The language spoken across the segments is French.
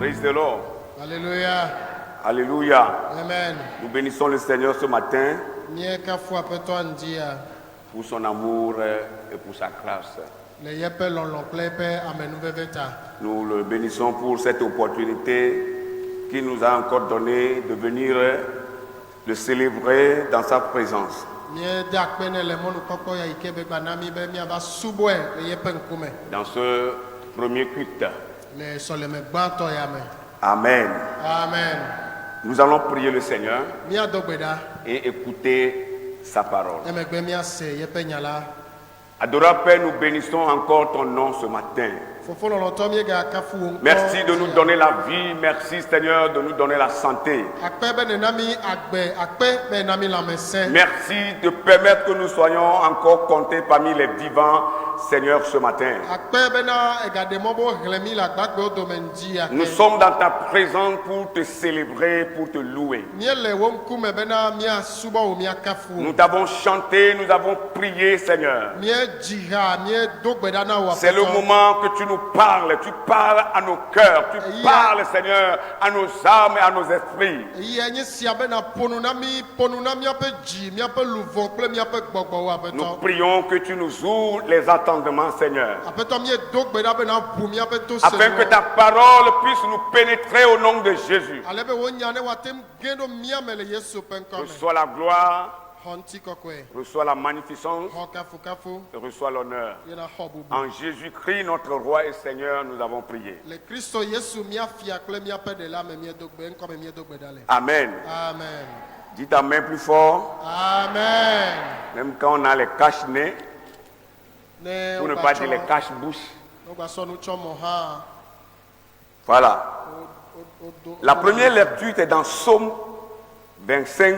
Praise the Lord. Alléluia. Alléluia. Amen. Nous bénissons le Seigneur ce matin Nye kafu apeto ndia. pour son amour et pour sa grâce. Le yepe lolon klepe amenuveveta. Nous le bénissons pour cette opportunité qu'il nous a encore donnée de venir le célébrer dans sa présence. Nye dakpene le monu koko ya ikebe banami be miaba subwe le yepe nkume. Dans ce premier culte. Le soleme gbanto yame. Amen. Amen. Nous allons prier le Seigneur Mia dogbeda. et écouter sa parole. Emegbe mia se yepe nyala. Adorable Père, nous bénissons encore ton nom ce matin. Fofo lolonto miega kafu wonko. Merci de nous donner la vie. Merci Seigneur de nous donner la santé. Akpe be nenami agbe, akpe be nami lamese. Merci de permettre que nous soyons encore comptés parmi les vivants, Seigneur, ce matin. Akpe be na egademo bo hlemi la gbagbe odomenji ake. Nous sommes dans ta présence pour te célébrer, pour te louer. Miele wonkume be na mia suba o mia kafu. Nous t'avons chanté, nous avons prié, Seigneur. Mie jiha, mie dogbeda na wa. C'est le moment que tu nous parles. Tu parles à nos cœurs. Tu parles, Seigneur, à nos âmes et à nos esprits. Yenye siabe na ponu na mi ape ji, mi ape luvon kple mi ape gbogbo wa Nous apeto. prions que tu nous ouvres les attendements, Seigneur. Apeto mie dogbeda be na bu mi ape to se. Afin que ta parole puisse nous pénétrer au nom de Jésus. Alebe wonya ne watem gendo mi amele Yesu penkome. Reçois la gloire, Honti kokwe. reçois la magnificence, Hokafu kafu. reçois l'honneur. Yena hobubu. En Jésus-Christ, notre roi et Seigneur, nous avons prié. Le Christo Yesu mi afia kle mi ape de la me mi dogbe nkome mi dogbeda le. Amen. Amen. Dis ta main plus fort, Amen. même quand on a les cache-nez, Ne pour ne pas dire les cache-bouches. Ogba sonu chomo ha. Voilà. La première lecture est dans Psaume 25,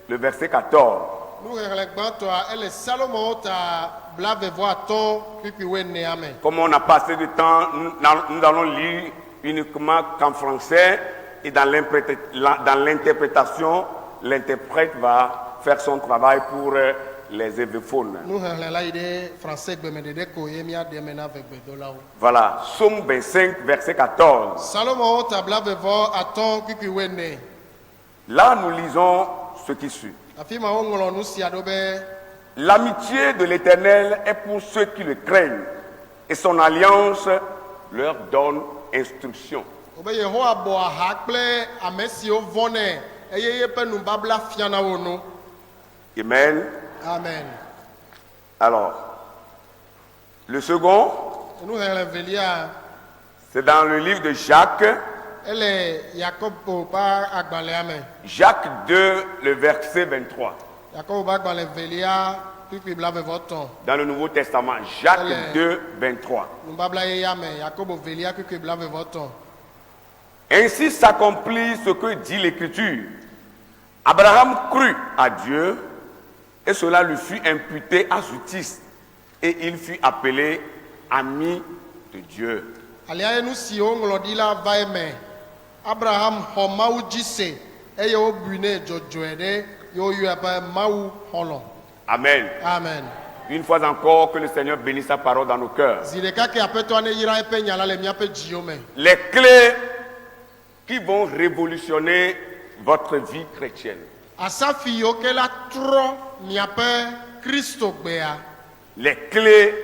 le verset 14. Nous regardons elle Salomon ta blave voix ton pipi wene amen. Comme on a passé du temps, nous allons lire uniquement qu'en français et dans l'interprétation, l'interprète va faire son travail pour les évéphones. Nous regardons français de ko yemia de mena avec bedolao. Voilà, Psaume 25, verset 14. Salomon ta blave voix à ton pipi wene. Là, nous lisons ce qui suit. Afima ongolo nous si adobe. L'amitié de l'Éternel est pour ceux qui le craignent, et son alliance leur donne instruction. Obe Yehowa bo hakple amesi o vone eye pe nu babla fiana wono. Amen. Amen. Alors, le second, Nous regardons c'est dans le livre de Jacques, elle Jacob pa agbale amen. Jacques 2, le verset 23. Jacob ba agbale velia pipi blave voton. Dans le Nouveau Testament, Jacques 2, 23. Nous babla ye amen. Jacob velia pipi blave voton. Ainsi s'accomplit ce que dit l'Écriture. Abraham crut à Dieu et cela lui fut imputé à justice et il fut appelé ami de Dieu. Alia nous si on glodi la va amen. Abraham homau jise eye o bune jojoede yo yu apa mau holon. Amen. Amen. Une fois encore, que le Seigneur bénisse sa parole dans nos cœurs. Zideka ke apeto ane yira epe nyala le miape jiome. Les clés qui vont révolutionner votre vie chrétienne. Asafi yo ke la tro miape Christo gbea. Les clés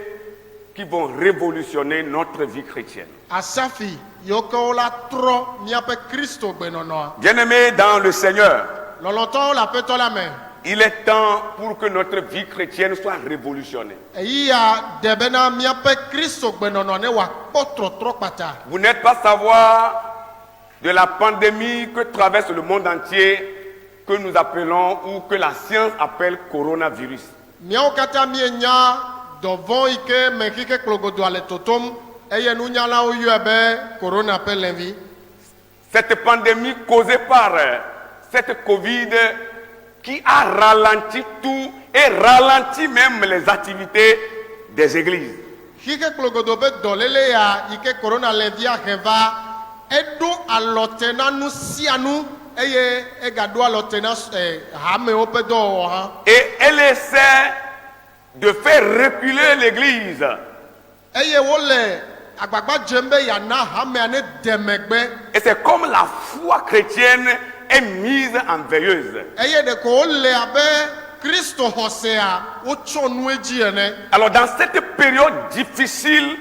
qui vont révolutionner notre vie chrétienne. Asafi yo ke la tro miape Christo gbe nono. Bien-aimés dans le Seigneur, Lolonto la peto la main. il est temps pour que notre vie chrétienne soit révolutionnée. Iya debena miape Christo gbe nono ne wa potro tro pata. Vous n'êtes pas savoir de la pandémie que traverse le monde entier, que nous appelons ou que la science appelle coronavirus. Miao kata mienya dovon ike mekike klogodo ale totom eye nunyala o yuebe corona appelle l'envie. Cette pandémie causée par cette Covid qui a ralenti tout et ralenti même les activités des églises. Hike klogodo be dolele ya ike corona l'envie a heva edo alotena nu sianu eye egado alotena hame opedo ha. Et elle essaie de faire reculer l'église. Eye wole agbagba dzem be yana hamea ne de megbe. Et c'est comme la foi chrétienne est mise en veilleuse. Eye de ko le abe Kristo hosea wotsɔ nu edzi ene. Alors dans cette période difficile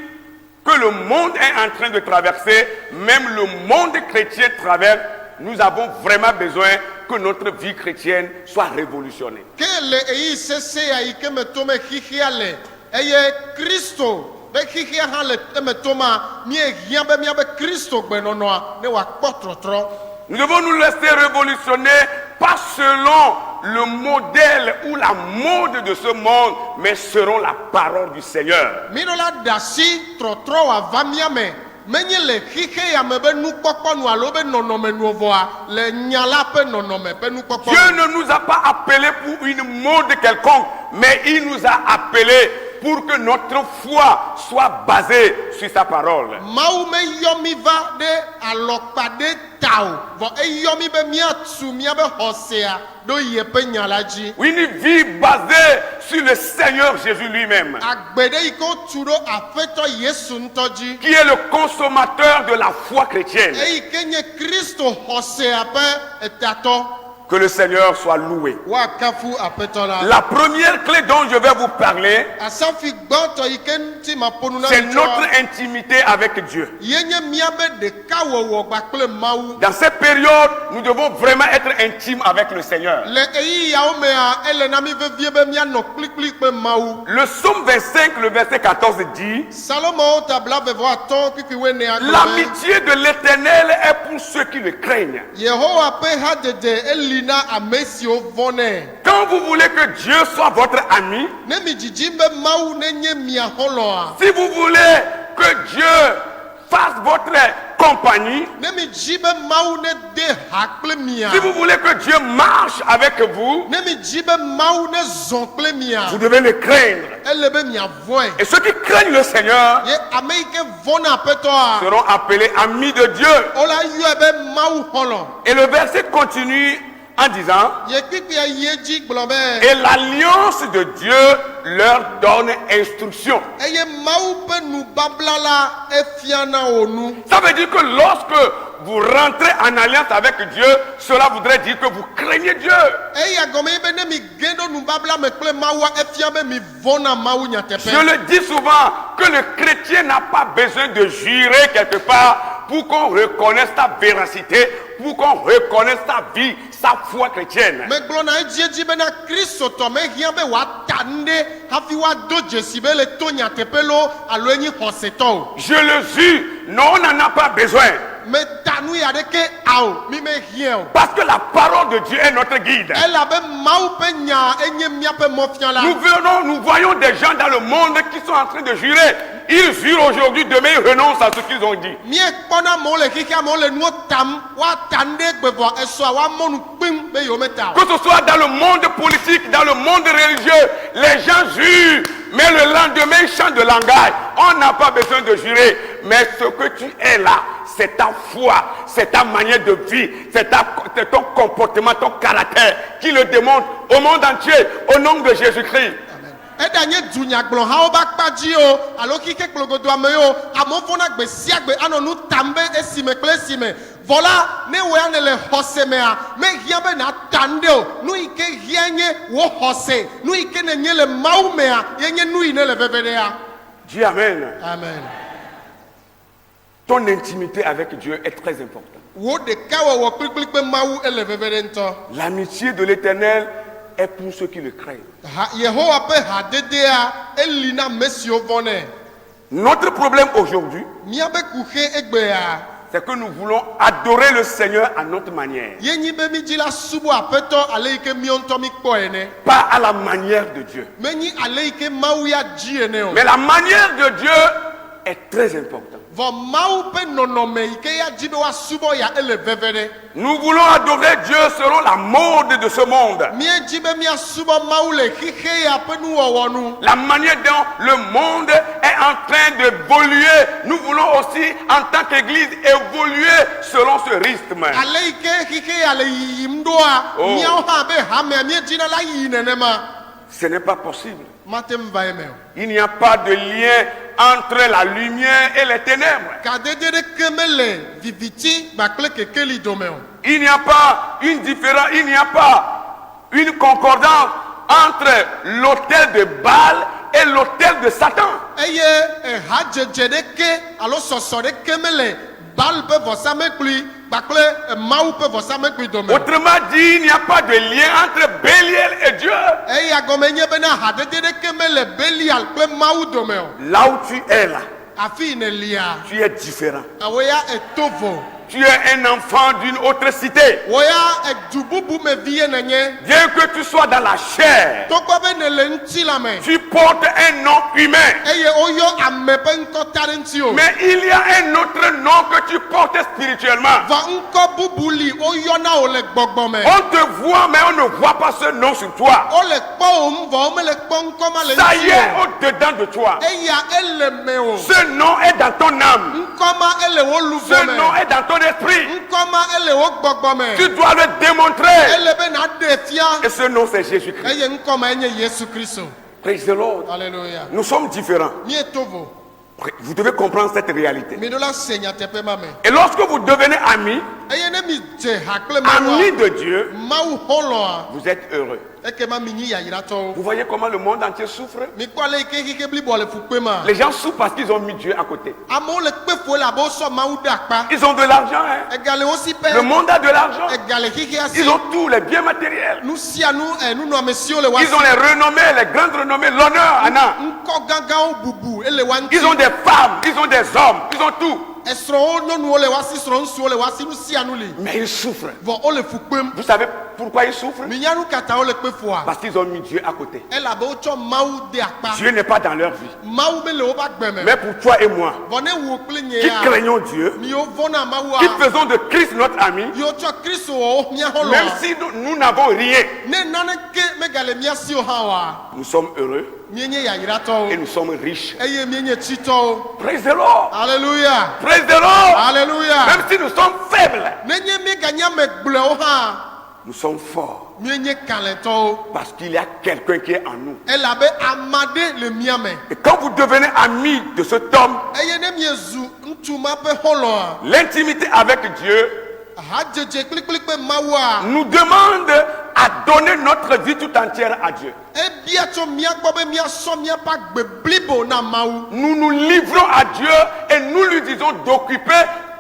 que le monde est en train de traverser, même le monde chrétien traverse, nous avons vraiment besoin que notre vie chrétienne soit révolutionnée. Ke le eyi sese ya yi ke me to me xixia le eye Kristo be xixia hã le me to ma mie hiã be mia be Kristo gbenɔnɔa ne wòakpɔ trɔtrɔ. Nous devons nous laisser révolutionner pas selon le modèle ou la mode de ce monde, mais selon la parole du Seigneur. Mi ɖo la ɖe asi trɔtrɔ wòava mia me menye le xixe ya me be nukpɔkpɔ nu alo be nɔnɔme nu vɔa le nya la ƒe nɔnɔme ƒe nukpɔkpɔ. Dieu ne nous a pas appelés pour une mode quelconque, mais il nous a appelés pour que notre foi soit basée sur sa parole. Mawu me yɔ mi va ɖe alɔkpa ɖe ta o, vɔ eyɔ mi be miatu miabe xɔsea ɖo yeƒe nya la dzi. Une vie basée sur le Seigneur Jésus lui-même, Agbe ɖe yi ke wotu ɖo aƒetɔ Yesu ŋutɔ dzi. qui est le consommateur de la foi chrétienne. Eyi ke nye Kristo xɔsea ƒe etatɔ. Que le Seigneur soit loué. Woakafu aƒetɔ la. La première clé dont je vais vous parler, Asafi gbãtɔ yi ke ŋuti maƒo nu na c'est mi notre tsɔ. intimité avec Dieu. Ye nye miabe ɖekawɔwɔ kpakple Mawu. Dans cette période, nous devons vraiment être intimes avec le Seigneur. Le eyi yawo mea ele na mi vevie be mianɔ kplikpli kple Mawu. Le psaume 25, le verset 14 dit: Salomo tabla vevɔ atɔ kpikpi wenea. l'amitié de l'Éternel est pour ceux qui le craignent. Yehowa ƒe hadede eli na ame siwo vɔnɛ. Quand vous voulez que Dieu soit votre ami, Ne mi dzidzim be Mawu nenye mia xɔlɔa. si vous voulez que Dieu fasse votre compagnie, Ne mi dzi be Mawu ne de ha kple mia. si vous voulez que Dieu marche avec vous, Ne mi dzi be Mawu ne zɔ kple mia. vous devez le craindre. Ele be mia vɔe. Et ceux qui craignent le Seigneur Ye ame yi ke vɔna aƒetɔa. seront appelés amis de Dieu. Wola yɔe be Mawu xɔlɔ. Et le verset continue en disant: Ye kpikpia yi edzi gblɔ be. et l'alliance de Dieu leur donne instruction. Eye Mawu ƒe nubabla la efia na wo nu. Ça veut dire que lorsque vous rentrez en alliance avec Dieu, cela voudrait dire que vous craignez Dieu. Eya gɔme ye be ne mi ge ɖo nubabla me kple Mawua efia be mi vɔna Mawu nyateƒe. Je le dis souvent que le chrétien n'a pas besoin de jurer quelque part pour qu'on reconnaisse ta véracité, pour qu'on reconnaisse ta vie, sa foi chrétienne. Megblɔ na edzi bena Kristotɔ mehiã be wòata nu ɖe hafi woado dzesi be le to nyateƒe lo alo enyi xɔsetɔ o. Je le jure, non, on n'en a pas besoin. Meta nu ya ɖeke ao mi mehiã o. Parce que la parole de Dieu est notre guide. Elabe Mawu ƒe nya enye míaƒe mɔfiala. Nous voyons des gens dans le monde qui sont en train de jurer. Ils jurent aujourd'hui, demain ils renoncent à ce qu'ils ont dit. Míekpɔna amewo le xixia amewo le nuwo tam woata nu ɖe gbevɔ esɔa woamɔ nu kpim be yewometa o. Que ce soit dans le monde politique, dans le monde religieux, les gens jurent, mais le lendemain ils chantent de langage. On n'a pas besoin de jurer, mais ce que tu es là, c'est ta foi, c'est ta manière de vie, c'est ton comportement, ton caractère qui le démontre au monde entier, au nom de Jésus-Christ. Eɖa nye dunyagblɔhawo ƒe akpadzi o alo xixi kplogodo ame yiwo amewo fɔna gbe sia gbe anɔ nu tam be esime kple esime vɔ la ne wo ya ne le xɔse mea mehiã be nata nu ɖe o nu yi ke hiã nye wo xɔse nu yi ke ne nye le Mawu mea ye nye nu yi ne le veve ɖea. Dis Amen. Amen. Ton intimité avec Dieu est très importante. Wo ɖekawɔwɔ kplikpli kple Mawu ele veve ɖe ŋutɔ. L'amitié de l'Éternel est pour ceux qui le craignent. Yehowa ƒe hadedea eli na ame siwo vɔnɛ. Notre problème aujourd'hui, Míabe kuxe egbea c'est que nous voulons adorer le Seigneur à notre manière, ye nyi be mi dzi la subɔ aƒetɔ ale yi ke míawo ŋutɔ mi kpɔ ene. pas à la manière de Dieu. Menyi ale yi ke Mawu ya dzi ene o. Mais la manière de Dieu est très importante. Vɔ Mawu ƒe nɔnɔme yi ke ya dzi be woasubɔ ya ele veve ɖe. Nous voulons adorer Dieu selon la mode de ce monde. Míedzi be míasubɔ Mawu le xixe ya ƒe nuwɔwɔ nu. La manière dont le monde est en train d'évoluer, nous voulons aussi, en tant qu'Église, évoluer selon ce rythme. Ale yi ke xixe ya le yiyim ɖoa Oh. míawo hã be hamea míedzina la yi nenema. Ce n'est pas possible. Mate va eme o. Il n'y a pas de lien entre la lumière et les ténèbres. kadede ɖeke mele viviti kpakple kekeli dome o. Il n'y a pas une différence, il n'y a pas une concordance entre l'autel de Baal et l'autel de Satan. Eye hadzedze ɖeke alo sɔsɔ ɖeke mele Baal ƒe vɔsamekpli kpakple Mawu ƒe vɔsamekpli dome. Autrement dit, il n'y a pas de lien entre Bélial et Dieu. Eya gɔme nye bena hadede ɖeke mele Belial kple Mawu dome o. Là où tu es là, Afi yi ne lia, tu es différent. awoya eto vo. Tu es un enfant d'une autre cité. Woya edu bubu me vie nenye. Bien que tu sois dans la chair, Tokpɔ be ne le ŋuti la me. tu portes un nom humain. Eye woyɔ ame ƒe ŋkɔ ta ɖe ŋuti o. Mais il y a un autre nom que tu portes spirituellement. Vɔ ŋkɔ bubu li woyɔna wo le gbɔgbɔ me. On te voit, mais on ne voit pas ce nom sur toi. Wole kpɔ wo ŋu vɔ womele kpɔ ŋkɔ ma le Ça y ŋuti est, o. au-dedans de toi. Eya ele me o. Ce nom est dans ton âme. Ŋkɔ ma ele wo luvo Ce nom me. est dans ton esprit. Ŋkɔ ma ele wo gbɔgbɔ me. Tu dois le démontrer. Ele be na ɖe fia. Et ce nom, c'est Jésus-Christ. Eye ŋkɔ ma enye Yesu Kristo. Praise the Lord. Alléluia. Nous sommes différents. Mieto vo. Vous devez comprendre cette réalité. Mi ɖo la se nyateƒe ma me. Et lorsque vous devenez amis, Eye ne mi dze ha kple Mawu amis a, de Dieu, Mawu xɔlɔa, vous êtes heureux. ekema mi nyi yayiratɔwo. Vous voyez comment le monde entier souffre? Mi kpɔ ale yi ke xixi blibo le fukpe ma. Les gens souffrent parce qu'ils ont mis Dieu à côté. Amewo le kpe fo le abe wosɔ Mawu ɖe akpa. Ils ont de l'argent, hein? Ega le wo si Le pɛ. monde a de l'argent. Ega le xixia si. Ils ont tous les biens matériels. Nu sia nu nunɔamesiwo le wa Ils ont les renommées, les grandes renommées, l'honneur, Anna. ŋkɔ gãgãwo bubu ele wa ŋuti. Ils ont des femmes, ils ont des hommes, ils ont tout. Esrɔ̃wo nyɔnuwo le wa si srɔ̃ ŋutsuwo le wa si nu sia nu li. Mais ils souffrent. Vɔ wo le fukpem. Vous savez pourquoi ils souffrent? Mi nya nu katã wo le kpe foa. Parce qu'ils ont mis Dieu à côté. Elabe wotsɔ Mawu de akpa. Dieu n'est pas dans leur vie. Mawu be le woƒe agbe me. Mais pour toi et moi, Vɔ ne wo kple nye qui ya. craignons Dieu, Miwo vɔna Mawua. qui faisons de Christ notre ami, Yiwo tsɔ Kristo wɔ mía xɔlɔa. même si nous n'avons rien, Ne naneke megale mía si o hã wa. nous sommes heureux Míenye et yayiratɔwo. nous sommes riches. Eye míenye tsitɔwo. Praise the Lord. Alléluia. Praise the Lord. Alléluia. Même si nous sommes faibles, Nenye míeganye ame gblɔewo hã. nous sommes forts. Míenye kalẽtɔwo. Parce qu'il y a quelqu'un qui est en nous. Elabe amade le mía me. Et quand vous devenez amis de cet homme, Eye ne miezu ŋutsu ma ƒe xɔlɔa. l'intimité avec Dieu Hadzedze kplikpli kple Mawua. nous demande à donner notre vie tout entière à Dieu. Ebia tso mía gbɔ be míasɔ míaƒe agbe blibo na Mawu. Nous nous livrons à Dieu et nous lui disons d'occuper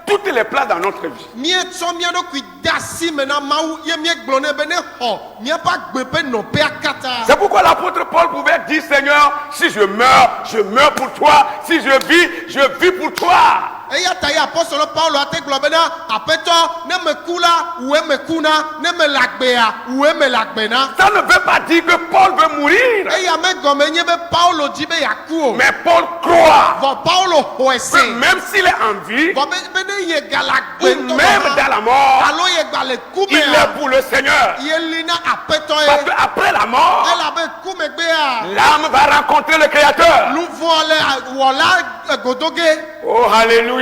toutes les places dans notre vie. Míetsɔ mía ɖokui de asi me na Mawu ye míegblɔ nɛ be ne xɔ míaƒe agbe ƒe nɔƒea katã. C'est pourquoi l'apôtre Paul pouvait dire, Seigneur, si je meurs pour toi. Si je vis pour toi. Eya ta ye apɔsɔlɔ Paulo ate gblɔ be na aƒetɔ ne meku la wue mekuna ne mele agbea wue mele agbe na. Ça ne veut pas dire que Paul veut mourir. Eya megɔme nye be Paulo di be yaku o. Mais Paul croit Vɔ Paulo xɔe se. que même s'il est en vie, Vɔ be ne ye gale ou agbe ŋutɔ même hã, dans la mort, alo ye gbale ku il mea, est pour le Seigneur. ye li na aƒetɔ Parce ye. qu'après la mort, Elabe ku megbea. l'âme va rencontrer le Créateur. Luvɔ le wɔla godoge. Oh, alléluia.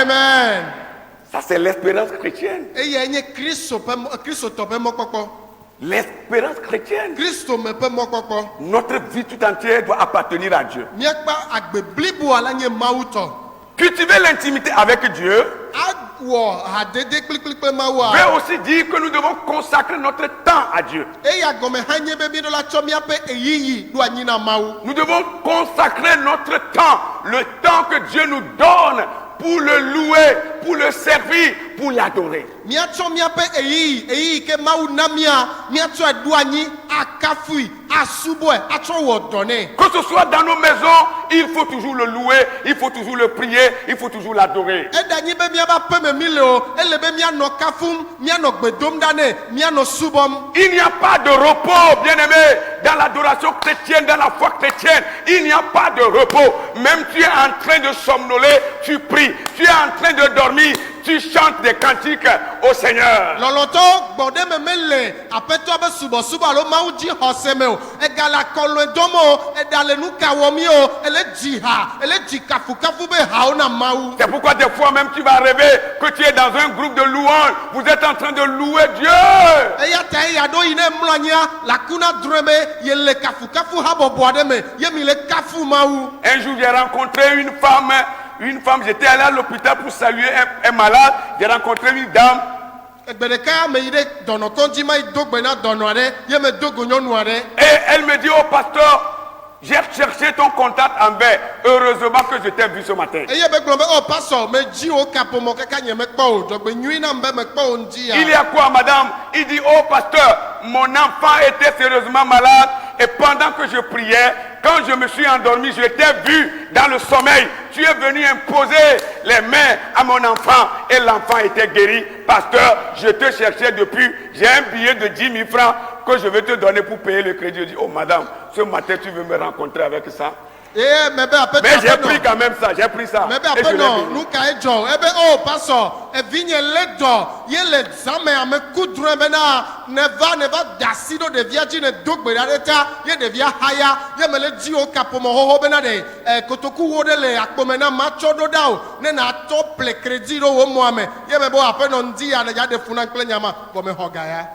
Amen. Ça, c'est l'espérance chrétienne. Eya nye Kristotɔ ƒe mɔkpɔkpɔ. L'espérance chrétienne. Kristo me ƒe mɔkpɔkpɔ. Notre vie tout entière doit appartenir à Dieu. Míakpa agbe bliboa la nye Mawu tɔ. Cultiver l'intimité avec Dieu Awɔ hadede kplikpli kple Mawua. veut aussi dire que nous devons consacrer notre temps à Dieu. Eya gɔme hã nye be mi ɖo la tsɔ míaƒe eyiyi ɖo anyi na Mawu. Nous devons consacrer notre temps, le temps que Dieu nous donne pour le louer, pour le servir, pour l'adorer. Míatsɔ míaƒe eyiyi ke Mawu na mía, míatsɔe ɖo anyi akafui, asubɔe, atsɔ wɔ dɔ nɛ. Que ce soit dans nos maisons, il faut toujours le louer, il faut toujours le prier, il faut toujours l'adorer. Eɖe anyi be míaƒe aƒe me mi le o, ele be míanɔ kafum, míanɔ gbe dom ɖa nɛ, míanɔ subɔm. Il n'y a pas de repos, bien-aimé, dans l'adoration chrétienne, dans la foi chrétienne. Il n'y a pas de repos. Même tu es en train de somnoler, tu pries. Tu es en train de dormir, tu chantes des cantiques au Seigneur. lɔlɔtɔ gbɔɖe me mele aƒetɔ be subɔsubɔ alo mawu dzi xɔse me o egale akɔlɔe dɔm o eɖa le nu ka wɔm ye o ele dzi ha ele dzi kafukafu be hawo na mawu. C'est pourquoi des fois même tu vas rêver que tu es dans un groupe de louanges. Vous êtes en train de louer Dieu. eya ta eya ɖo yi ne mlɔ anyia lakuna drɔe be ye le kafukafu habɔbɔ aɖe me ye mi le kafu mawu. Un jour, j'ai rencontré une femme, j'étais allé à l'hôpital pour saluer un malade. J'ai rencontré une dame. egbe ɖeka me yi ɖe dɔnɔkɔdzi ma yi do gbe na dɔnɔ aɖe ye me do go nyɔnu aɖe. Et elle me dit, oh pasteur, j'ai cherché ton contact en vain. Heureusement que je t'ai vu ce matin. eye be gblɔ be o pasɔ me dzi wo kaƒomɔ kaka nye mekpɔ o dzɔgbe nyui na be mekpɔ o ŋdzi ya. Il y a quoi, madame? Il dit, oh pasteur, mon enfant était sérieusement malade. Et pendant que je priais, quand je me suis endormi, je t'ai vu dans le sommeil. Tu es venu imposer les mains à mon enfant et l'enfant était guéri. Pasteur, je te cherchais depuis. J'ai un billet de 10 000 francs que je vais te donner pour payer le crédit. Je dis, oh madame, ce matin tu veux me rencontrer avec ça? eye me be aƒetɔ Mais j'ai pris quand même ça, j'ai pris ça. me be Et je l'ai aƒenɔ béni. nu ka edzɔ ebe o pasɔ evinye le dɔ ye le zame ame ku drɔe bena neva da asi ɖo ɖevia dzi ne do gbe ɖa ɖe ta ye ɖevia haya ye me le dzi wo kaƒomɔ xoxo bena ɖe kotokuwo ɖe le akpome na matsɔ ɖo ɖa o ne natɔ ple kredi ɖo wo mɔa me ye me be aƒenɔ ŋdi ya ne ya ɖe funa kple nyama vɔ me xɔ ga ya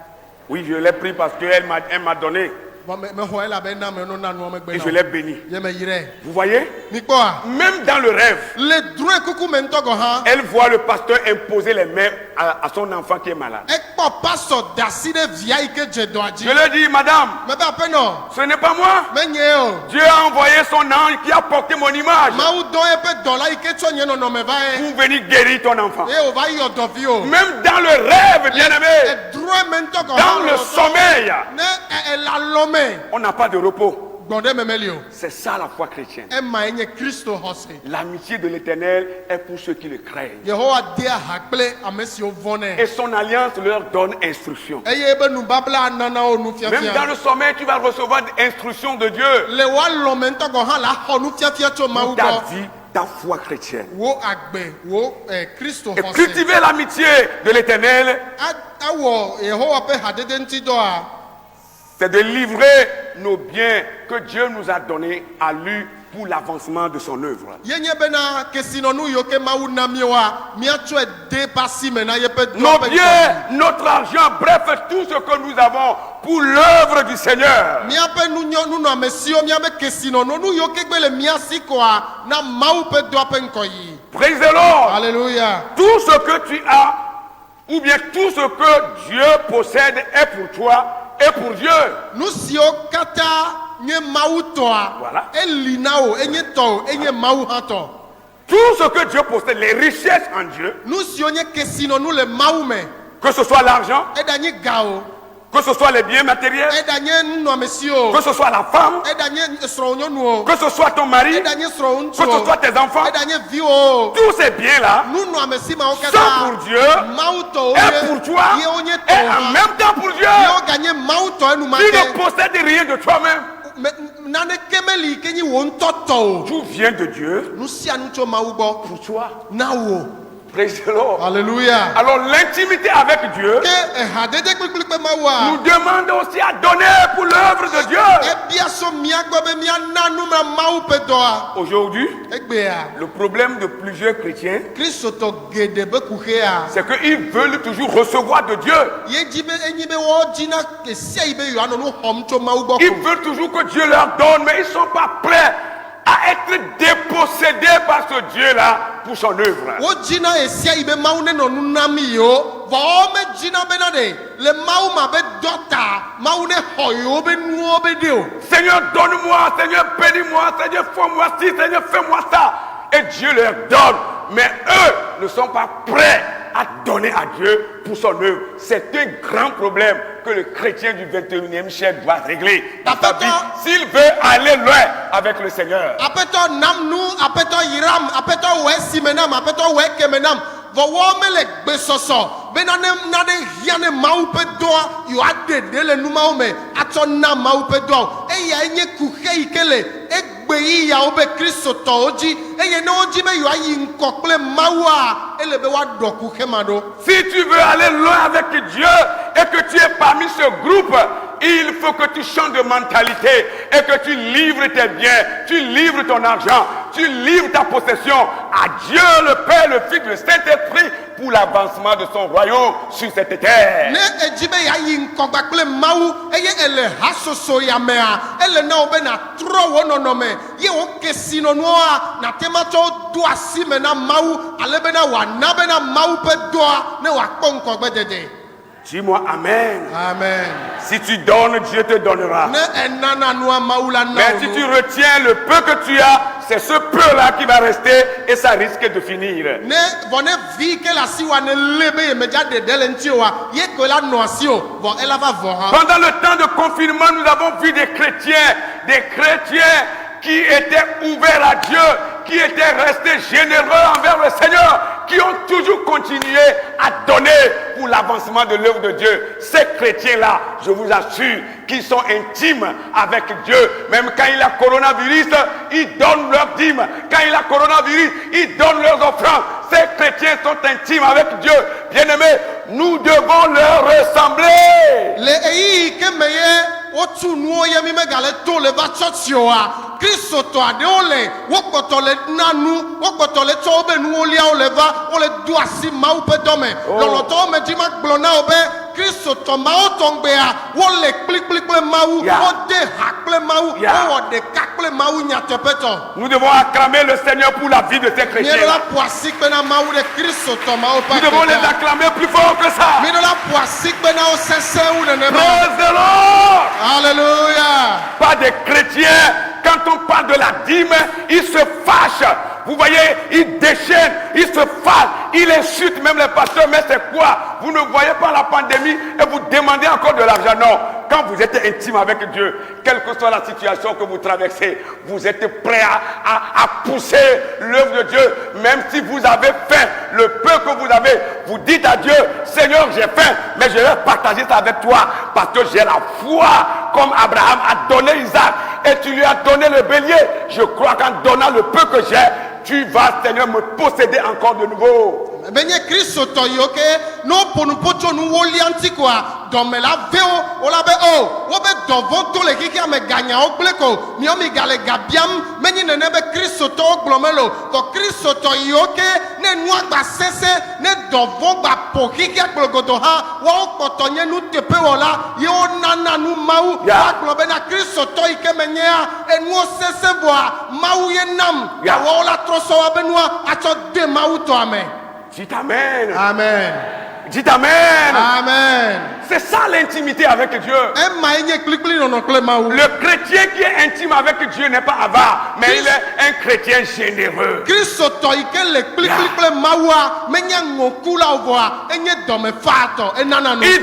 Oui, je l'ai pris parce qu'elle m'a donné vɔ me xɔ elabena me no na nua megbe et je na l'ai béni. ye me yi ɖe Vous voyez? mikpɔa Même dans le rêve, le drɔe kuku me ŋutɔ gɔ hã. elle voit le pasteur imposer les mains à son enfant qui est malade. ekpɔ pasɔ da asi ɖe via yi ke dze dɔa Je dzi. lui ai dit, madame, me be aƒenɔ ce n'est pas moi. menye o. Dieu a envoyé son ange qui a porté mon image mawu dɔ eƒe dɔla yi ke tsɔ nye nɔnɔme va ye. pour venir guérir ton enfant. eye wòva yɔ dɔvi o. Même dans le rêve, bien-aimé, edrɔe me ŋutɔ gɔ dans le sommeil, ne ela lɔ me on n'a pas de repos. gbɔɖe me meli o. C'est ça la foi chrétienne. ema ye nye kristo xɔse. L'amitié de l'Éternel est pour ceux qui le craignent. yehowa de aha kple ame siwo vɔnɛ. Et son alliance leur donne instruction. eye ebe nubabla anana wo Même dans nufiafia. le sommeil, tu vas recevoir des instructions de Dieu. le wa lɔ me ŋutɔ gɔ hã la xɔ nufiafia tso mawu Ta gbɔ. vie, ta foi chrétienne. wo agbe wo kristo Et xɔse. cultiver l'amitié de l'Éternel, awɔ yehowa ƒe hadede ŋuti dɔa. c'est de livrer nos biens que Dieu nous a donnés à lui pour l'avancement de son œuvre. yenye bena kesinɔnu yiwo ke mawu na mi wa miatsɔe de ƒe asi me na yeƒe Nos biens, notre argent, bref, tout ce que nous avons pour l'œuvre du Seigneur. miaƒe nunɔamesiwo miaƒe kesinɔnu nu yiwo ke gbe le mia si koa na mawu ƒe dɔa ƒe ŋkɔyi. Praise the Lord. Alléluia. Tout ce que tu as, ou bien tout ce que Dieu possède est pour toi et pour Dieu. nu siwo katã nye mawu tɔa. Voilà. eli na wo enye tɔ o enye mawu hã tɔ. Tout ce que Dieu possède, les richesses en Dieu, nu siwo nye kesinɔnu le mawu me. que ce soit l'argent, eɖa nye ga o. que ce soit les biens matériels, eɖa nye nunɔamesi o. que ce soit la femme, eɖa nye srɔ̃wò nyɔnu o. que ce soit ton mari, eɖa nye srɔ̃wò que ŋutsu ce o. soit tes enfants, eɖa nye viwo o. tous ces biens-là nunɔamesi mawo sont katã. pour Dieu mawu tɔwo et pour toi yewo nye et en tɔwo même temps pour Dieu. yewo ganye mawu tɔ Tu ne enumake. possèdes rien de toi-même. naneke meli ke nye wo ŋutɔ tɔ o. Tout vient de Dieu nu sia nu tso mawu gbɔ. pour toi. na wo. Praise the Lord. Alléluia. Alors l'intimité avec Dieu ke ehadede kpekpekpe mawua. nous demande aussi à donner pour l'œuvre de Dieu. ebia so mia gbɔ be miana numra mawu ƒe dɔa. Aujourd'hui, egbea. le problème de plusieurs chrétiens, kristotɔ geɖe be kuxea. c'est qu'ils veulent toujours recevoir de Dieu. ye dzi be enyi be wɔwo dzina esia yi be yewoanɔ nu xɔm tso mawu gbɔ Ils ko. veulent toujours que Dieu leur donne, mais ils ne sont pas prêts à être dépossédés par ce Dieu-là pour son œuvre. wo dzina esia yi be mawu nenɔ nu nam yi o. vɔ wo me dzina bena de le mawu ma be dɔ ta mawu ne xɔ yewo be nuwo be de o. Seigneur, donne-moi, Seigneur, bénis-moi, Seigneur, fais-moi ci, Seigneur, fais-moi ça. Et Dieu leur donne. Mais eux ne sont pas prêts à donner à Dieu pour son œuvre. C'est un grand problème que le chrétien du 21e siècle doit régler dans sa vie s'il veut aller loin avec le Seigneur. aƒetɔ nam nu aƒetɔ yiram aƒetɔ wɔ esime nam aƒetɔ wɔ ekeme nam vɔ wɔwo mele gbesɔsɔ be nane hiã ne mawu ƒe dɔa yewoaɖe ɖe le numawo me atsɔ na mawu ƒe dɔa o eya nye kuxe yi ke le egbe gbe yi yawo be Kristo tɔwo dzi eye ne wo dzi be yewoa yi ŋkɔ kple Mawua ele be woaɖɔ ku xema ɖo. Si tu veux aller loin avec Dieu et que tu es parmi ce groupe, il faut que tu changes de mentalité et que tu livres tes biens, tu livres ton argent, tu livres ta possession à Dieu le Père, le Fils, le Saint-Esprit pour l'avancement de son royaume sur cette terre. Ne edzi be yeayi ŋkɔgba kple Mawu eye ele hasoso ya mea ele na wo be na trɔ wo nɔnɔme ye wo kesinɔnuwoa nate ma tsɔ do asi me na Mawu ale bena wòana bena Mawu ƒe dɔa ne wòakpɔ ŋkɔgbedede. Dis-moi Amen. Amen. Si tu donnes, Dieu te donnera. Ne enana nua Mawu la na Mais si tu retiens le peu que tu as, c'est ce peu-là qui va rester et ça risque de finir. ne vɔ ne vi ke le asi wa ne le be ye medza ɖeɖe le ŋuti wa ye ko la nɔ asi o vɔ ela va vɔ hã. Pendant le temps de confinement, nous avons vu des chrétiens qui étaient ouverts à Dieu, qui étaient restés généreux envers le Seigneur, qui ont toujours continué à donner pour l'avancement de l'œuvre de Dieu. Ces chrétiens-là, je vous assure, qu'ils sont intimes avec Dieu. Même quand il y a coronavirus, ils donnent leur dîme. Quand il y a coronavirus, ils donnent leurs offrandes. Ces chrétiens sont intimes avec Dieu. Bien-aimés, nous devons leur ressembler. Le eyi ke me ye wotu nuwo ye mi megale to le va tsɔtsi oa kristotɔ aɖewo le wo kpɔtɔ le na nu wo kpɔtɔ le tsɔ wobe nuwo liawo le va wo le do asi Mawu ƒe dɔ me lɔlɔtɔwo me dzi ma gblɔ na wo be kristotɔ mawo tɔŋgbea wo le kplikpli kple Mawu wo de ha kple Mawu wo wɔ ɖeka kple Mawu nyateƒetɔ. Nous devons acclamer le Seigneur pour la vie de ces chrétiens. Mi la ƒo asi kpe na Mawu ɖe kristotɔ mawo ƒe Nous devons les acclamer plus fort que ça. Mi la ƒo asi kpe na wo sesẽ wu nenema. Praise the Lord. Alléluia. Pas des chrétiens, quand on parle de la dîme, ils se fâchent. Vous voyez, ils déchaînent, ils se fâchent, ils insultent même les pasteurs. Mais c'est quoi? Vous ne voyez pas la pandémie et vous demandez encore de l'argent. Non. Quand vous êtes intime avec Dieu, quelle que soit la situation que vous traversez, vous êtes prêt à pousser l'œuvre de Dieu. Même si vous avez faim, le peu que vous avez, vous dites à Dieu, Seigneur, j'ai faim, mais je vais partager ça avec toi parce que j'ai la foi comme Abraham a donné Isaac et tu lui as donné le bélier. Je crois qu'en donnant le peu que j'ai, tu vas, Seigneur, me posséder encore de nouveau. Benye kristotɔ yiwo ke no ƒonu ƒotso nu wo lia ŋuti koa dɔme la ve wo la be o wo be dɔvɔ̃ to le xixia me ganyawo gblẽ ko miawo mi gale ga biam menyi nene be kristotɔwo gblɔ me lo ko kristotɔ yiwo ke ne nua gba sesẽ ne dɔvɔ̃ gba ƒo xixia gblɔgodo hã woawo kpɔtɔ nye nuteƒewɔla yewo nana nu Mawu woagblɔ be na kristotɔ yi ke menyea enuwo sesẽ vɔa Mawu ye nam woawo la trɔ sɔ wa be nua atsɔ de Mawu tɔa me. Dites Amen. Amen. Dites Amen. Amen. C'est ça l'intimité avec Dieu. Le chrétien qui est intime avec Dieu n'est pas avare, mais il est un chrétien généreux. Il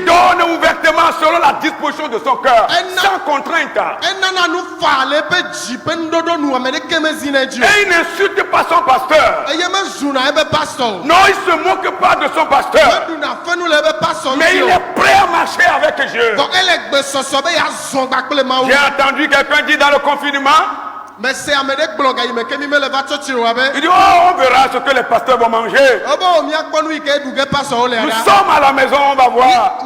donne ouvertement selon la disposition de son cœur, sans contrainte. Et il n'insulte pas son pasteur. Non, il ne se moque pas de son pasteur. Mais il est prêt à marcher avec Dieu. J'ai entendu quelqu'un dire dans le confinement, il dit, oh, on verra ce que les pasteurs vont manger. Nous sommes à la maison, on va voir.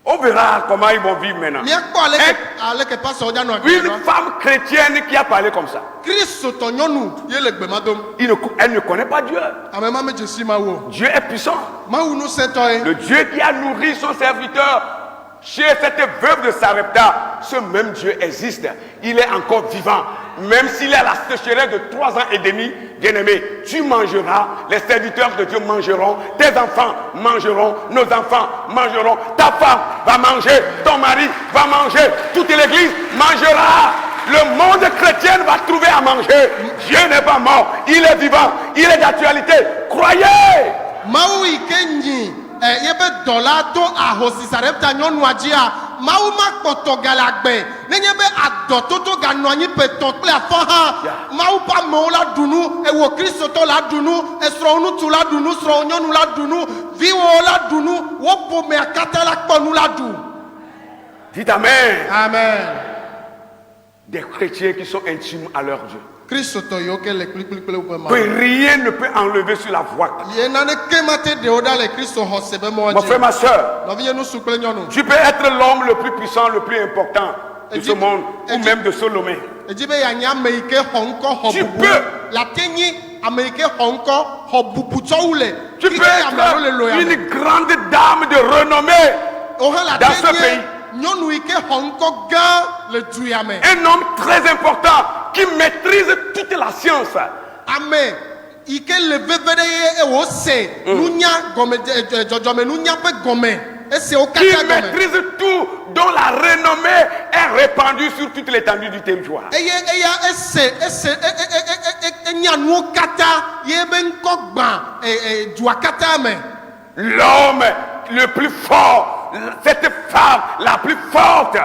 On verra comment ils vont vivre maintenant. Une femme chrétienne qui a parlé comme ça. Elle ne connaît pas Dieu. Dieu est puissant. Le Dieu qui a nourri son serviteur chez cette veuve de Sarepta, ce même Dieu existe. Il est encore vivant. Même s'il est à la sécheresse de 3 ans et demi, bien-aimé, tu mangeras, les serviteurs de Dieu mangeront, tes enfants mangeront, nos enfants mangeront, ta femme va manger, ton mari va manger, toute l'église mangera. Le monde chrétien va trouver à manger. Dieu n'est pas mort, il est vivant, il est d'actualité. Croyez! Yebe dɔla to ahosi Sarepta nyɔnua dzia Mawu ma kpɔtɔ galagbe nenye be adɔtoto ganɔ anyi petɔ kple afɔ hã Mawu ƒe amewo la ɖunu ewo kristotɔ la ɖunu esrɔ̃wo ŋutsu la ɖunu srɔ̃wo nyɔnu la ɖunu viwo la ɖunu wo ƒomea katã la kpɔ nu la ɖu. Dites Amen. Amen. des chrétiens qui sont intimes à leur Dieu. Kristo tɔ yiwo ke le kplikplikpli woƒe Que Mawu. rien ne peut enlever sur la voie. Ye naneke mate ɖe wo ɖa le Kristo xɔse be mɔa Mon frère, dzi. ma soeur, Nɔvinye nusu kple nyɔnu. tu peux être l'homme le plus puissant, le plus important de ce monde, ou même de Salomé. Edzi be yeanye ame yi ke xɔ ŋkɔ xɔ Tu bubu. peux. Late nyi ame yi ke xɔ ŋkɔ xɔ bubu tsɔwu le. Tu peux amewo le être loya me. une grande dame de renommée, Wohã late dans ce nye pays. nyɔnu yi ke xɔ ŋkɔ gã le du ya me. un homme très important qui maîtrise toute la science. Ame yi ke le veve ɖe ye wo se nunya gɔme dzɔdzɔme nunya ƒe gɔme ese wo Qui katã gɔme. maîtrise tout, dont la renommée est répandue sur toute l'étendue du territoire. Eye eya ese enya nuwo katã ye be ŋkɔ gbã dua katã me. L'homme le plus fort, cette femme la plus forte,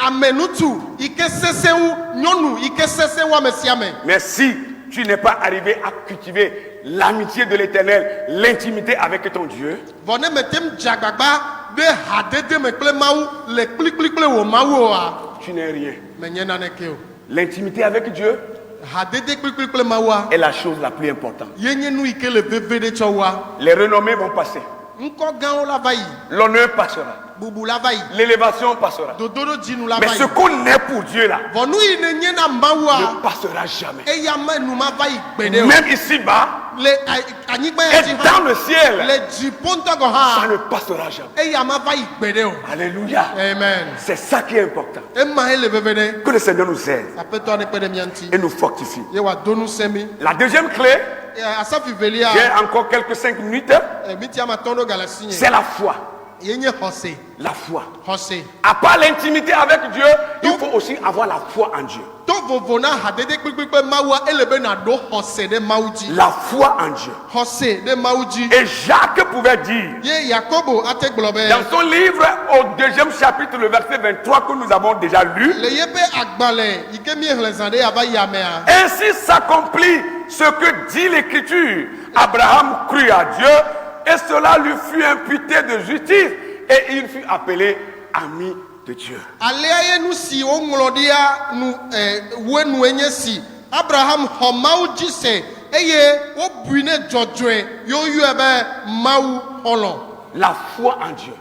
Ame nutsu yi ke sesẽ wu nyɔnu yi ke sesẽ wu ame sia me. mais si tu n'es pas arrivé à cultiver l'amitié de l'Éternel, l'intimité avec ton Dieu, Vɔ ne metem dze agbagba ɖe hadede me kple Mawu le kplikpli kple wò Mawu oa, tu n'es rien. menye naneke o. L'intimité avec Dieu Hadede kplikpli kple Mawua est la chose la plus importante. ye nye nu yi ke le veve ɖe tsɔ wa. Les renommées vont passer, Ŋkɔ gãwo la va yi, l'honneur passera, bubu la va yi, l'élévation passera. dodoɖo dzinu la Mais va ce yi. qu'on est pour Dieu là Vɔ nu yi ne nye na Mawua ne passera jamais. eya me nu ma va yi gbeɖe o. Même ici-bas Le anyigba ya et dzi dans hã le ciel, le dziƒo ŋutɔ gɔ ça hã ne passera jamais. eya ma va yi gbeɖe o. Alléluia. Amen. C'est ça qui est important. Ema ye le veve ɖe. Que le Seigneur nous aide Aƒetɔ ne kpe ɖe mía ŋuti. et nous fortifie. Ye wòado nu sẽ mi. La deuxième clé, Asafi velia j'ai encore quelques 5 minutes, miti ama tɔn ɖo galasi nye. c'est la foi. Ye nye xɔse. La foi. Xɔse. À part l'intimité avec Dieu, il faut aussi avoir la foi en Dieu. To vovo na hadede kpekpekpe Mawua ele be na ɖo xɔse ɖe Mawu dzi. La foi en Dieu. Xɔse ɖe Mawu dzi. Et Jacques pouvait dire, Ye Yakobo ate gblɔ be. dans son livre, au 2e chapitre, le verset 23 que nous avons déjà lu, Le ye be agbalẽ yi ke mi xlẽ zã ɖe ava yi amea. ainsi s'accomplit ce que dit l'Écriture. Abraham crut à Dieu et cela lui fut imputé de justice et il fut appelé ami de Dieu. Alea ye nu si woŋlɔ ɖia nu woe nue nye si. Abraham xɔ Mawu dzi se eye wobui ne dzɔdzɔe yoyɔe be Mawu xɔlɔ. La foi en Dieu.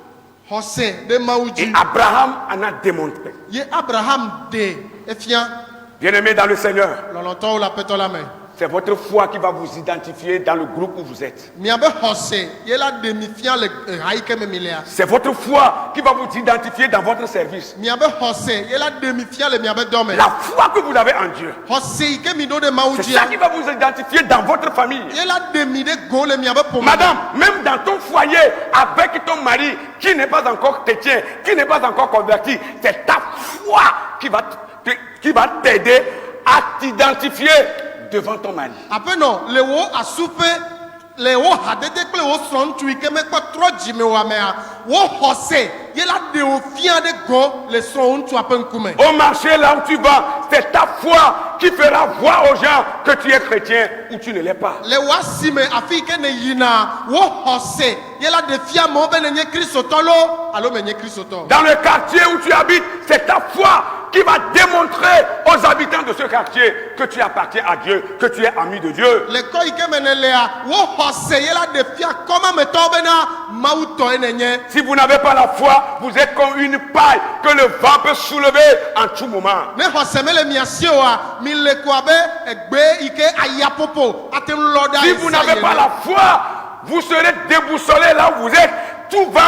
Xɔse ɖe Mawu Et dzi. Abraham en a démontré. Ye Abraham de efia Bien-aimés dans le Seigneur, lɔlɔtɔwo le aƒetɔ la me. c'est votre foi qui va vous identifier dans le groupe où vous êtes. Miabe xɔse ye la ɖe mi fia le ha yi ke me mi lea. C'est votre foi qui va vous identifier dans votre service. Miabe xɔse ye la ɖe mi fia le miabe dɔ me. La foi que vous avez en Dieu, Xɔse yi ke mi ɖo ɖe Mawu c'est ça dzia qui va vous identifier dans votre famille. ye la ɖe mi ɖe go le miabe ƒome. Madame, même dans ton foyer, avec ton mari qui n'est pas encore chrétien, qui n'est pas encore converti, c'est ta foi qui va t'aider à t'identifier devant ton mari. Aƒenɔ le wo asuƒe le wo hadede kple wo srɔ̃ŋutsu yi ke mekpɔ trɔ dzime o amea wo xɔse ye la ɖe wo fia ɖe go le srɔ̃ŋutsua ƒe ŋkume. Au marché, là où tu vas, c'est ta foi qui fera voir aux gens que tu es chrétien ou tu ne l'es pas. Le wo asime afi yi ke ne yina wo xɔse ye la ɖe fia amewo be ne nye kristotɔ lo alo menye kristotɔ. Dans le quartier où tu habites, c'est ta foi qui va démontrer aux habitants de ce quartier que tu appartiens à Dieu, que tu es ami de Dieu. Le kɔ yi ke me ne lea wo xɔse ye la ɖe fia kɔmametɔwo bena Mawu tɔ ye nenye. Si vous n'avez pas la foi, vous êtes comme une paille que le vent peut soulever en tout moment. Ne xɔse me le mia si oa mi le ko abe egbe yi ke ayapopo ate ŋu lɔ ɖa Si vous n'avez pas la foi, vous serez déboussolé là où vous êtes. Tout vent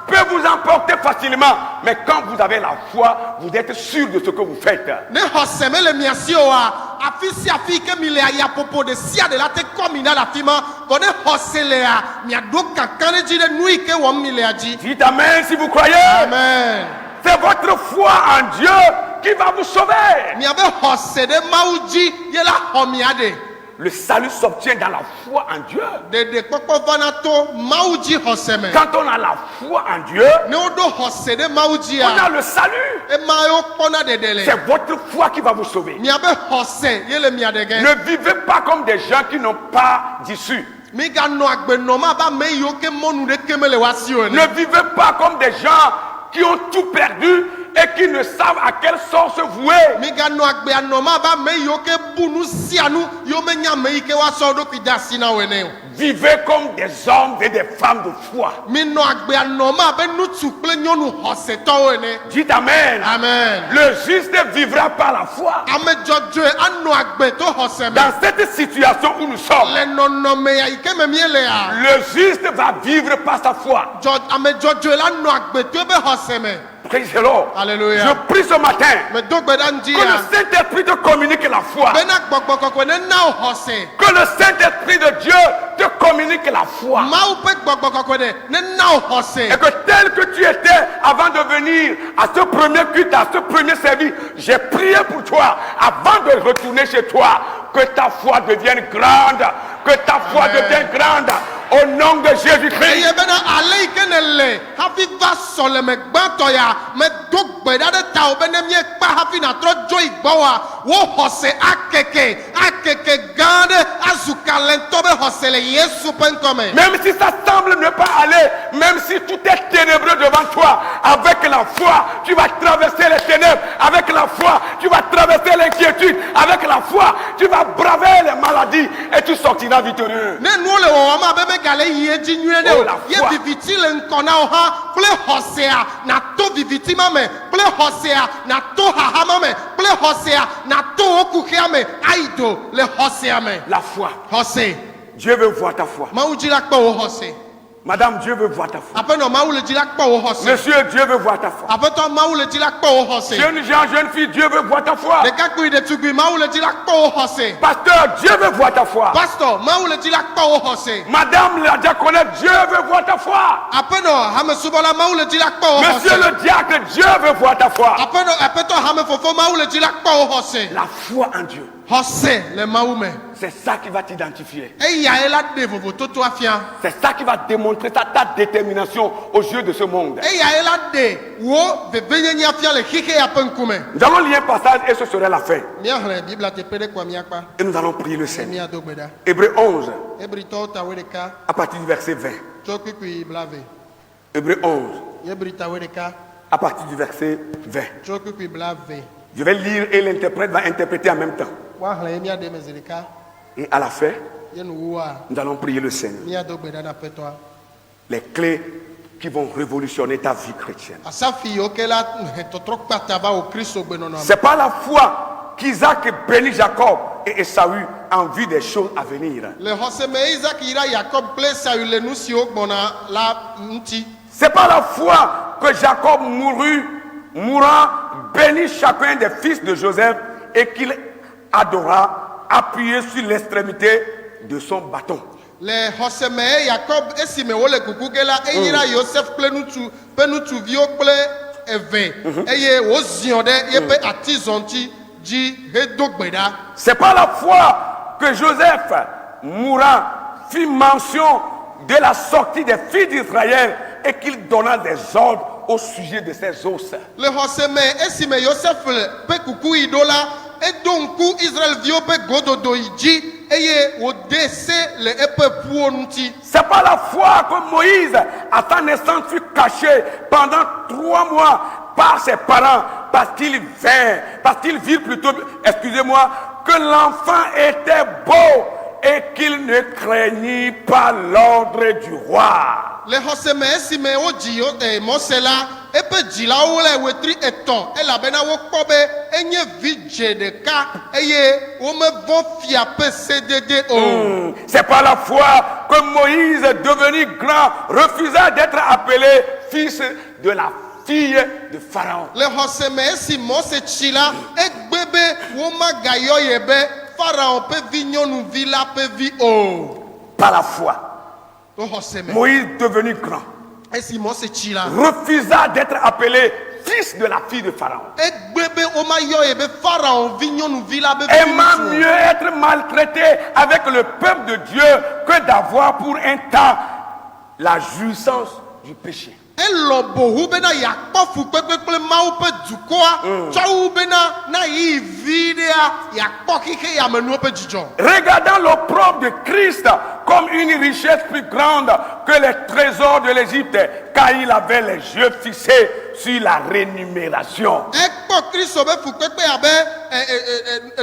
peut vous emporter facilement. Mais quand vous avez la foi, vous êtes sûr de ce que vous faites. Ne xɔse me le mia si oa afi sia afi yi ke mi le ayapopo de sia de la te kɔ mi ɖa le afi ma vɔ ne xɔse lea miaɖo kankan ɖe dzi ɖe nu yi ke wɔm mi lea dzi. Dites amen si vous croyez. Amen. C'est votre foi en Dieu qui va vous sauver. Miabe xɔse ɖe Mawu dzi ye la xɔ mia ɖe. Le salut s'obtient dans la foi en Dieu. Ɖeɖekpɔkpɔ vana to Mawu dzi xɔse me. Quand on a la foi en Dieu, Ne woɖo xɔse ɖe Mawu on a dzia le salut. ema yewo kpɔna ɖeɖe le. C'est votre foi qui va vous sauver. Miabe xɔse ye le mia ɖe ge. Ne vivez pas comme des gens qui n'ont pas d'issue. Miganɔ agbenɔma abe ame yiwo ke mɔnu ɖeke me le woasi o ene. Ne vivez pas comme des gens qui ont tout perdu et qui ne savent à quel sort se vouer. Migano agbe anoma ba me yoke bunu sianu yo menya me ike wa so do kwidasi na wene. Vivez comme des hommes et des femmes de foi. Mino agbe anoma be nutu ple nyonu hoseto wene. Dites Amen. Amen. Le juste vivra par la foi. Ame jojo anu agbe to hoseme. Dans cette situation où nous sommes, Le nonome ya ike me miele ya. le juste va vivre par sa foi. Ame jojo la nu agbe to be hoseme. Praise the Lord. Alléluia. Je prie ce matin Me dogbe dan que dia. le Saint-Esprit te communique la foi. Bena gbogbo ko ne na hose. Que le Saint-Esprit de Dieu te communique la foi. Ma upe gbogbo ko ne na hose. Et que tel que tu étais avant de venir à ce premier culte, à ce premier service, j'ai prié pour toi avant de retourner chez toi. Que ta foi devienne grande. Que ta foi Amen. devienne grande. Au nom de Jésus-Christ. Eye bena ale kenele hafi va sole me gbanto ya me dogbe da de ta obene mie pa hafi na tro jo igbowa wo hose akeke gande azuka lento be hose le Yesu penkome. Même si ça semble ne pas aller, même si tout est ténébreux devant toi, avec la foi, tu vas traverser les ténèbres. Avec la foi, tu vas traverser l'inquiétude. Avec la foi, tu vas braver les maladies et tu sortiras victorieux. Ne nu le wo ma be me gale ye ji nwe de Oh, o la ye foi. viviti le nkona o ha ple hosea na to viviti ma me ple hosea na to hahama me ple hosea na to okukia me aido le hosea me La foi. hose Dieu veut voir ta foi. ma ujira kpa o hose Madame, Dieu veut voir ta foi. apeno ma ule jira kpa o hose Monsieur, Dieu veut voir ta foi. apeto ma ule jira kpa o hose Jeune gens, jeune fille, Dieu veut voir ta foi. de kakui de tugui ma ule jira kpa o hose Pasteur, Dieu veut voir ta foi. pastor ma ule jira kpa o hose Madame la diaconesse, Dieu veut voir ta foi. apeno hame subola ma ule jira kpa o Monsieur hose le diacre, Dieu veut voir ta foi. apeno apeto hame fofo ma ule jira kpa o hose La foi en Dieu, hose le maume c'est ça qui va t'identifier. eya ela de vovo toto afia C'est ça qui va démontrer ta détermination aux yeux de ce monde. eya ela de wo vevenyenye afia le hihe ya penkume Nous allons lire un passage et ce serait la fin. mia hre bibla te pere kwa miakpa Et nous allons prier le Seigneur. mia dogbeda Hébreu 11, ebrito tawedeka à partir du verset 20. chokwi blave Hébreu 11, ebrita wedeka à partir du verset 20. chokwi blave Je vais lire et l'interprète va interpréter en même temps. wa hre mia de mezerika Et à la fin, yenu wa nous allons prier le Seigneur. mia dogbeda na petwa Les clés qui vont révolutionner ta vie chrétienne. asafi okela totro kpatava o kristo gbenono C'est pas la foi qu'Isaac bénit Jacob et Esaü en vue des choses à venir. le hoseme Isaac ira Jacob blessa le nusio gbona la nti C'est pas la foi que Jacob mourant, bénit chacun des fils de Joseph et qu'il adora, appuyé sur l'extrémité de son bâton. le hoseme Jacob esime wole kukugela eyira Joseph plenutu penutu vio ple eve eye wo zion de yepe atizonti ji hedogbeda. C'est pas la foi que Joseph mourant fit mention de la sortie des fils d'Israël et qu'il donna des ordres au sujet de ses os. Le hoseme esime Joseph pe kuku idola edonku Israel vio pe gododo iji eye wo dese le epe puonti. C'est pas la foi que Moïse, à sa naissance, fut caché pendant 3 mois par ses parents parce qu'ils virent plutôt, excusez-moi, que l'enfant était beau et qu'il ne craignit pas l'ordre du roi. Le hoseme esime wo ji mosela epe jila wole wetri eton elabena wo kpobe enye vidje de ka eye wo me von fia pe CDD o. C'est pas la foi que Moïse, devenu grand, refusa d'être appelé fils de la fille de Pharaon. Le hoseme esi Mose chila egbebe wo magayo yebe Pharaon pe vignonu villa pe vi o. Par la foi, Le hoseme Moïse, devenu grand, esi Mose chila refusa d'être appelé fils de la fille de Pharaon. egbebe wo mayo yebe Pharaon vignonu villa be Aimant mieux être maltraité avec le peuple de Dieu que d'avoir pour un temps la jouissance du péché. elobo hu bena yakpɔfu kpekpekple mawu ƒe dukɔa tsɔwu bena na yi vi ɖea yakpɔ xixe yamenuwo ƒe dzidzɔ. Regardant l'opprobre de Christ comme une richesse plus grande que les trésors de l'Égypte, car il avait les yeux fixés sur la rémunération. ekpɔ kristu be fukpekpe abe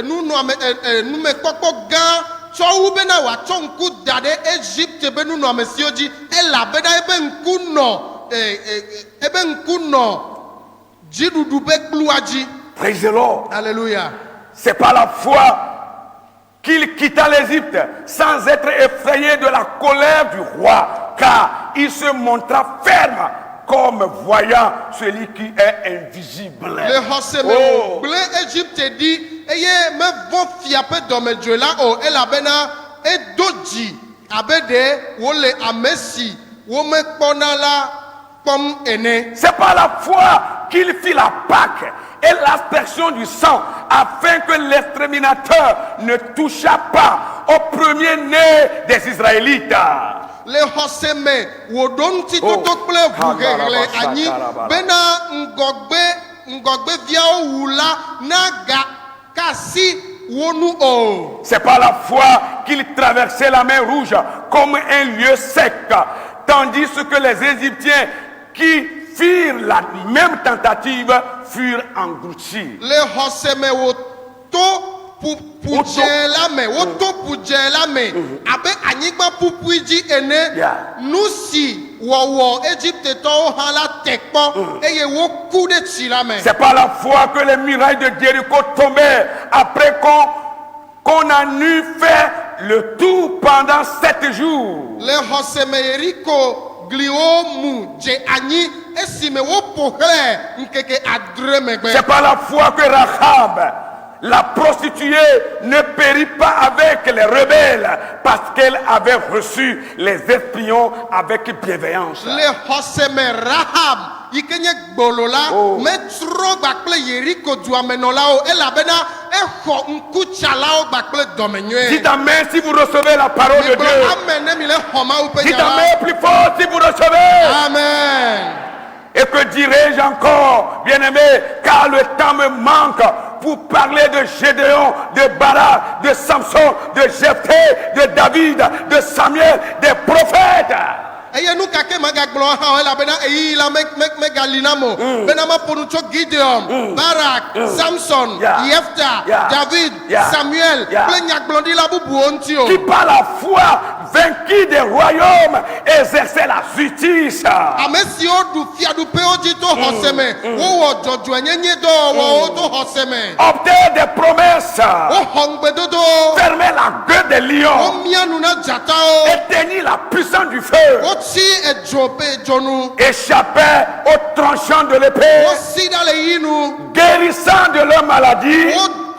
numekpɔkpɔ gã tsɔwu bena wòatsɔ ŋku da ɖe Egypte be nunɔamesiwo dzi elabena ebe ŋku nɔ dziɖuɖu be kplua dzi. Praise the Lord. Alléluia. C'est par la foi qu'il quitta l'Égypte sans être effrayé de la colère du roi, car il se montra ferme comme voyant celui qui est invisible. Le xɔseme Oh. gblẽ Egypte ɖi eye mevɔ fia ƒe dɔmedzoe la o elabena edo dzi abe ɖe wole ame si womekpɔna la kpɔm ene. C'est par la foi qu'il fit la Pâque et l'aspersion du sang, afin que l'exterminateur ne touchât pas au premier-né des Israélites. Le xɔseme wòɖo ŋutitoto kple ʋuhehlẽ anyi bena ŋgɔgbeviawo wu la nagakasi wo nu o. C'est par la foi qu'il traversait la mer Rouge comme un lieu sec, tandis que les Égyptiens qui firent la même tentative furent engloutis. Le xɔseme wòto ƒudze la me woto ƒudze la me abe anyigba ƒuƒui dzi ene. Yeah. Nu si wɔwɔ Egyptetɔwo hã la te kpɔ eye woku ɖe tsi la me. C'est par la foi que les murailles de Jéricho tombèrent après qu'on a eu fait le tour pendant 7 jours. Le xɔseme Yeriko gliwo mu dze anyi esime woƒo xlẽ ŋkeke adre megbe. C'est par la foi que Rahab, la prostituée, ne périt pas avec les rebelles parce qu'elle avait reçu les espions avec bienveillance. Le xɔseme Rahab yi ke nye gbolo la Oh. metrɔ gba kple Yeriko duamenɔlawo elabena exɔ ŋkutsalawo gba kple dɔmenyuie. Dites amen si vous recevez la parole de Megblɔ Dieu. amen ne mi le xɔ Mawu ƒe Dites nya la. amen plus fort si vous recevez. Amen. Et que dirais-je encore, bien-aimé, car le temps me manque pour parler de Gédéon, de Barak, de Samson, de Jephthé, de David, de Samuel, des prophètes. Eye nu kake magagblɔ hã o elabena eyi la megali nam o. Bena maƒo nu tso Gideon, Barak, Samson, Yeah. Yefta, Yeah. David, Yeah. Samuel Yeah. kple nyagblɔɖila bubuwo ŋuti o. Qui par la foi vainquit des royaumes, exerçait la justice. Ame siwo ɖu fiaɖuƒewo dzi to xɔse me wowɔ dzɔdzɔenyenye dɔwɔwɔwo to xɔse me. Obtint des promesses, Woxɔ ŋugbedodowo. fermait la gueule des lions, Womia nu na dzatawo. éteignit la puissance du feu, Wotsi edzo pe edzonu. échappait aux tranchants de l'épée, Wosi ɖa le yi nu. guérissant de leur maladie,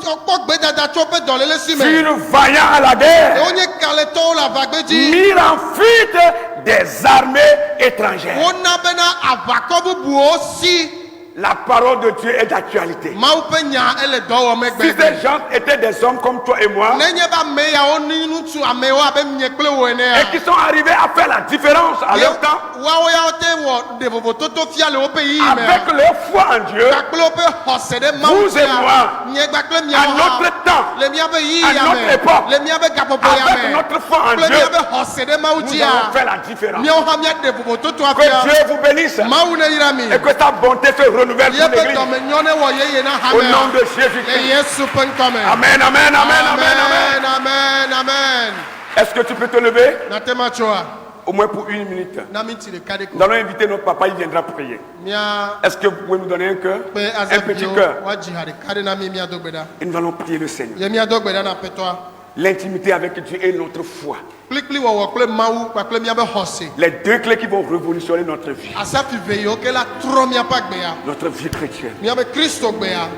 Wokpɔ gbedada tso ƒe dɔléle si me. furent vaillants à la guerre, Wonye kalẽtɔwo le aʋagbe dzi. mirent en fuite des armées étrangères. Wona bena aʋakɔ bubuwo si. La parole de Dieu est d'actualité. Mawu ƒe nya ele dɔ wɔm Si egbe. ces gens étaient des hommes comme toi et moi, Nenye be ame yawo ni ŋutsu amewo abe mie kple wo et enea. qui sont arrivés à faire la différence à leur temps, Woawo yawo te wɔ ɖe vovototo fia le woƒe yiyi me. avec leur foi en Dieu, Kpakple woƒe xɔse ɖe Mawu Vous et moi, sia. Nye gbakple à miawo notre hã. temps, Le miabe yiyi à ya notre me. époque, Le miabe gaƒoƒo ya avec me. notre foi en Kple Dieu, miabe xɔse ɖe Mawu nous dzia. allons faire la différence. Miawo hã miaɖe vovototoa Que fia. Dieu vous bénisse Mawu ne yra mi. et que sa bonté se renouvelle pour Yeƒe l'église. dɔmenyɔ ne wɔ yeye na Au nom hamea. de Le Jésus-Christ. Yesu ƒe ŋkɔme. Amen, amen, amen, amen, amen. Amen, amen. Est-ce que tu peux te lever? Natema tsoa. Au moins pour 1 minute. Na minti ɖeka ɖe Nous ko. allons inviter notre papa, il viendra prier. Mia Est-ce que vous pouvez nous donner un cœur? ƒe Un petit azaviwo cœur. woadzi ha ɖeka ɖe na mi miado gbe ɖa. Et nous allons prier le Seigneur. Ye miado gbe ɖa na Aƒetɔa. L'intimité avec Dieu et notre foi. Kplikpli wɔwɔ kple Mawu kpakple miabe xɔse. Les deux clés qui vont révolutionner notre vie. Asafi ve yiwo ke la trɔ miaƒe agbea. Notre vie chrétienne. Miabe Kristo gbea.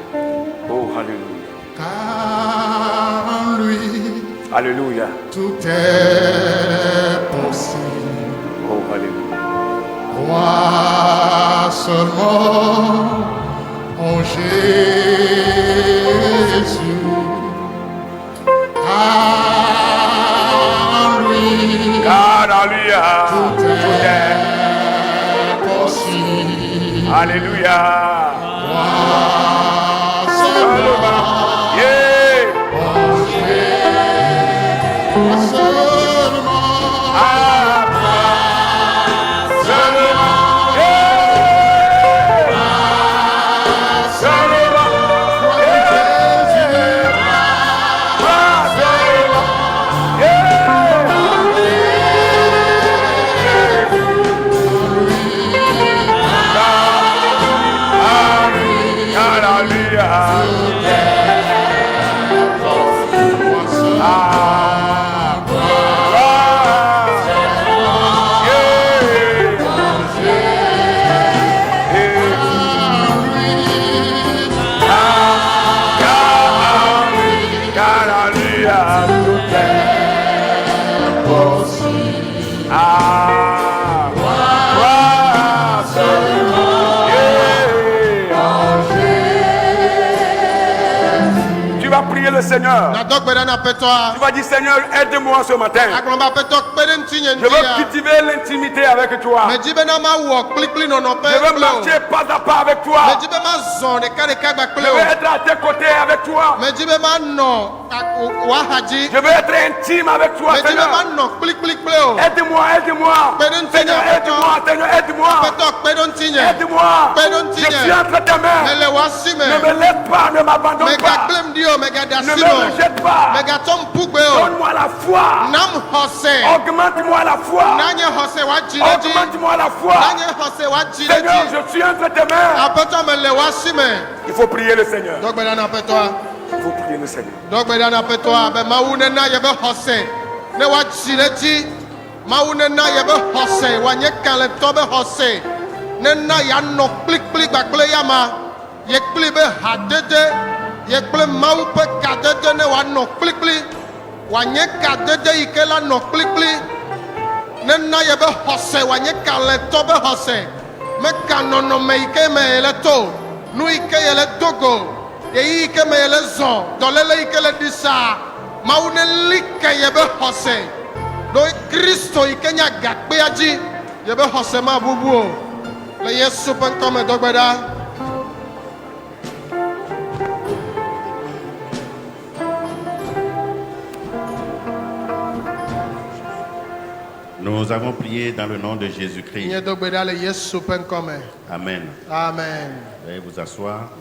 Oh, alléluia. Car en lui Alléluia. tout est possible. Oh, alléluia. Crois seulement en Jésus. En lui Car en lui, tout est possible. Alléluia. Crois seulement Yeah. en Jésus. Seulement. Ah, seulement. Yeah. le Seigneur. Na dɔgbe ɖa na Aƒetɔa. Tu vas dire, Seigneur, aide-moi ce matin. Agblɔ be Aƒetɔ kpe ɖe ŋutinye Je veux ŋutia. cultiver l'intimité avec toi. Medzi bena mawɔ kplikpli nɔnɔƒe Je veux kple o. marcher pas à pas avec toi. Medzi be mazɔ ɖeka gba Je kple veux o. être à tes côtés avec toi. Medzi be manɔ w'ahadzi. Je veux être intime avec toi, Medzi be Seigneur. manɔ kplikpli kple o. Aide-moi, aide-moi. Kpe ɖe ŋutinye Seigneur, aide-moi, Aƒetɔ. Seigneur, aide-moi. Aƒetɔ kpe ɖe ŋutinye. Aide-moi. Kpe ɖe Je suis ŋutinye. entre tes mains. Mele w'asi me. Ne me laisse pas, ne m'abandonne pas. Megagblẽm ɖi o, megade Ne asi me me o. rejette pas. Megatsɔ ŋkugbe o. Donne-moi la foi. Nam xɔse. Augmente-moi la foi. Nanye xɔse w'adzi ɖe dzi. Augmente-moi la foi. Nanye xɔse w'adzi ɖe Seigneur, dzi. je suis entre tes mains. Aƒetɔ mele w'asi me. Il faut prier le Seigneur. Dɔgbe ɖa na Aƒetɔa. Il faut prier le Seigneur. Dɔgbe ɖa na Aƒetɔa be Mawu nena yebe xɔse ne w'adzi ɖe dzi. Mawu nena yebe xɔse wòanye kalẽtɔ be xɔse. Nena yeanɔ kplikpli gbakple yama. Ye kpli be hadede. Ye kple Mawu ƒe kadede ne wòanɔ kplikpli. Wòanye kadede yi ke la nɔ kplikpli. Nena yebe xɔse wòanye kalẽtɔ be xɔse. Meka nɔnɔme yi ke me yele to. Nu yi ke yele dogo. Yeyi yi ke me yele zɔ. Dɔléle yi ke le ɖi saa. Mawu ne li ke yebe xɔse. Ɖo Kristo yi ke nye agakpea dzi. Yebe xɔse ma bubu o. Le Yesu ƒe ŋkɔ me dɔgbe ɖa. Nous avons prié dans le nom de Jésus-Christ. Nye dɔgbe ɖa le Yesu ƒe ŋkɔ me. Amen. Amen. Veuillez vous asseoir.